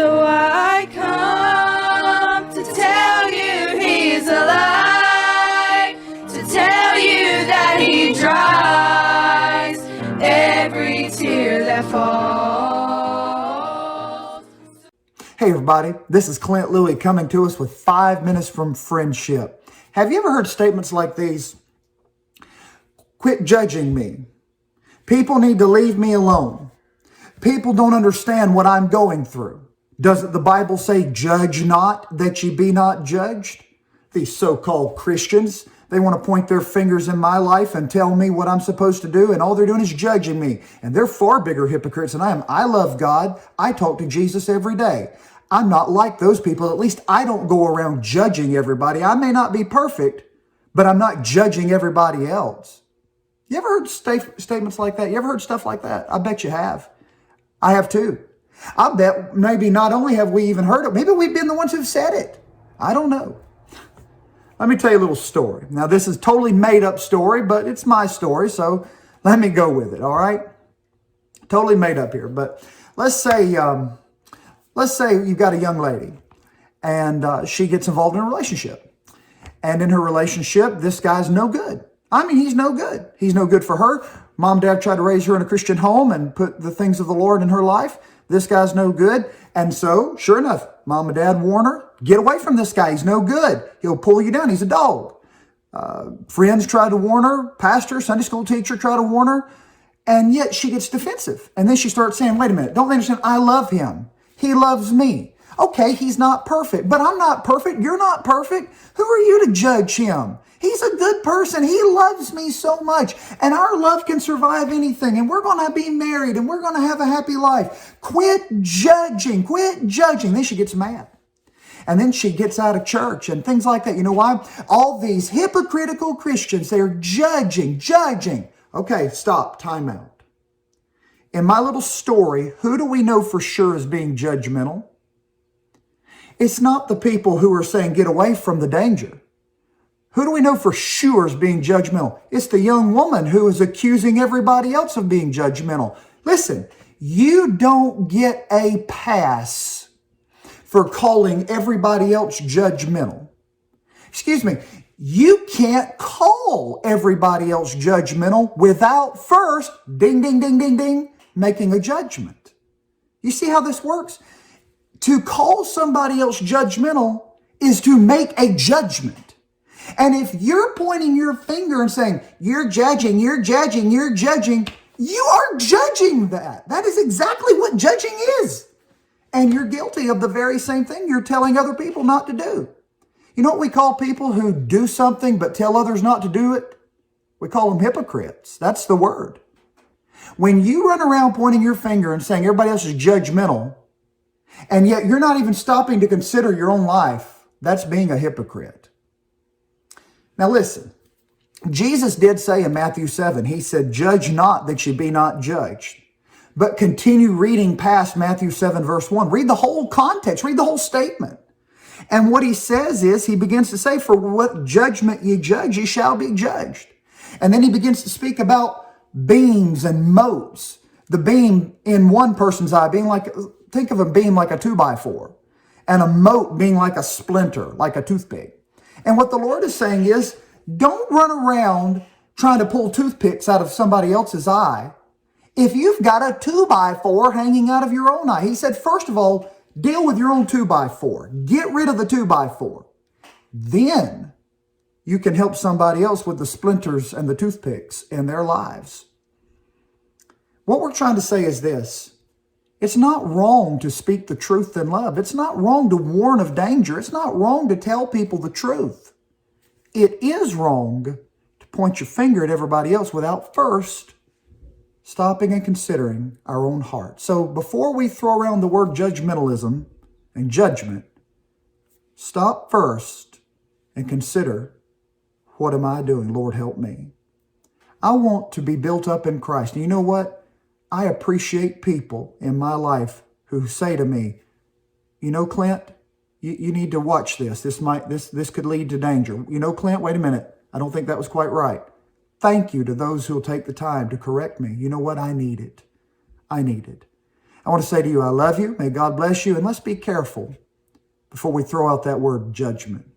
So I come to tell you He's alive, to tell you that He dries every tear that falls. Hey everybody, this is Clint Louie coming to us with 5 minutes from friendship. Have you ever heard statements like these? Quit judging me. People need to leave me alone. People don't understand what I'm going through. Doesn't the Bible say, judge not that ye be not judged? These so-called Christians, they want to point their fingers in my life and tell me what I'm supposed to do, and all they're doing is judging me. And they're far bigger hypocrites than I am. I love God. I talk to Jesus every day. I'm not like those people. At least I don't go around judging everybody. I may not be perfect, but I'm not judging everybody else. You ever heard statements like that? You ever heard stuff like that? I bet you have. I have too. I bet maybe not only have we even heard it, maybe we've been the ones who've said it. I don't know. Let me tell you a little story. Now, this is a totally made up story, but it's my story, so let me go with it, all right? Totally made up here, but let's say you've got a young lady, and she gets involved in a relationship. And in her relationship, this guy's no good. I mean, he's no good. He's no good for her. Mom and dad tried to raise her in a Christian home and put the things of the Lord in her life. This guy's no good. And so, sure enough, mom and dad warn her, get away from this guy. He's no good. He'll pull you down. He's a dog. Friends try to warn her. Pastor, Sunday school teacher try to warn her. And yet she gets defensive. And then she starts saying, wait a minute, don't they understand? I love him. He loves me. Okay, he's not perfect, but I'm not perfect. You're not perfect. Who are you to judge him? He's a good person. He loves me so much. And our love can survive anything. And we're going to be married and we're going to have a happy life. Quit judging. Quit judging. Then she gets mad. And then she gets out of church and things like that. You know why? All these hypocritical Christians, they're judging. Okay, stop. Time out. In my little story, who do we know for sure is being judgmental? It's not the people who are saying get away from the danger. Who do we know for sure is being judgmental? It's the young woman who is accusing everybody else of being judgmental. Listen, you don't get a pass for calling everybody else judgmental. Excuse me, you can't call everybody else judgmental without first, ding, ding, ding, ding, ding, making a judgment. You see how this works? To call somebody else judgmental is to make a judgment. And if you're pointing your finger and saying, you're judging, you are judging that. That is exactly what judging is. And you're guilty of the very same thing you're telling other people not to do. You know what we call people who do something but tell others not to do it? We call them hypocrites. That's the word. When you run around pointing your finger and saying everybody else is judgmental, and yet you're not even stopping to consider your own life, that's being a hypocrite. Now listen, Jesus did say in Matthew 7, he said, judge not that ye be not judged. But continue reading past Matthew 7 verse 1. Read the whole context, read the whole statement. And what he says is, he begins to say, for what judgment ye judge, ye shall be judged. And then he begins to speak about beams and motes. The beam in one person's eye being like, think of a beam like a 2x4. And a mote being like a splinter, like a toothpick. And what the Lord is saying is, don't run around trying to pull toothpicks out of somebody else's eye if you've got a 2x4 hanging out of your own eye. He said, first of all, deal with your own 2x4. Get rid of the 2x4. Then you can help somebody else with the splinters and the toothpicks in their lives. What we're trying to say is this. It's not wrong to speak the truth in love. It's not wrong to warn of danger. It's not wrong to tell people the truth. It is wrong to point your finger at everybody else without first stopping and considering our own heart. So before we throw around the word judgmentalism and judgment, stop first and consider, what am I doing? Lord, help me. I want to be built up in Christ. And you know what? I appreciate people in my life who say to me, you know, Clint, you need to watch this. This could lead to danger. You know, Clint, wait a minute. I don't think that was quite right. Thank you to those who will take the time to correct me. You know what? I need it. I want to say to you, I love you. May God bless you. And let's be careful before we throw out that word judgment.